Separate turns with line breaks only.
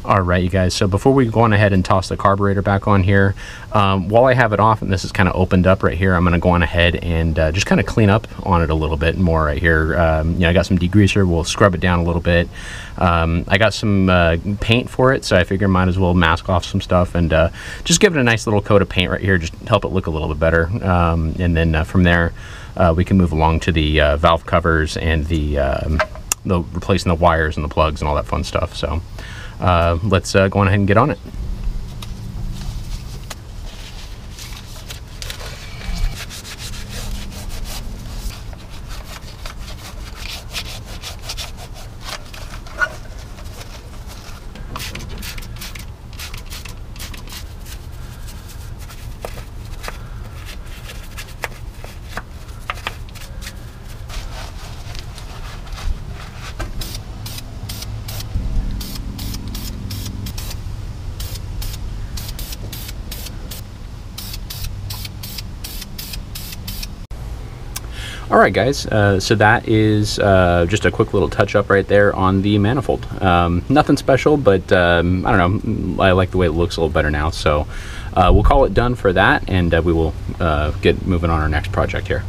All right, you guys, so before we go on ahead and toss the carburetor back on here, while I have it off and this is kind of opened up right here, I'm going to go on ahead and just kind of clean up on it a little bit more right here. You know, I got some degreaser. We'll scrub it down a little bit. I got some paint for it, so I figure might as well mask off some stuff and just give it a nice little coat of paint right here, just help it look a little bit better. And then from there, we can move along to the valve covers and the replacing the wires and the plugs and all that fun stuff. So let's go on ahead and get on it. Alright guys, so that is just a quick little touch up right there on the manifold. Nothing special, but I don't know, I like the way it looks a little better now, so we'll call it done for that, and we will get moving on our next project here.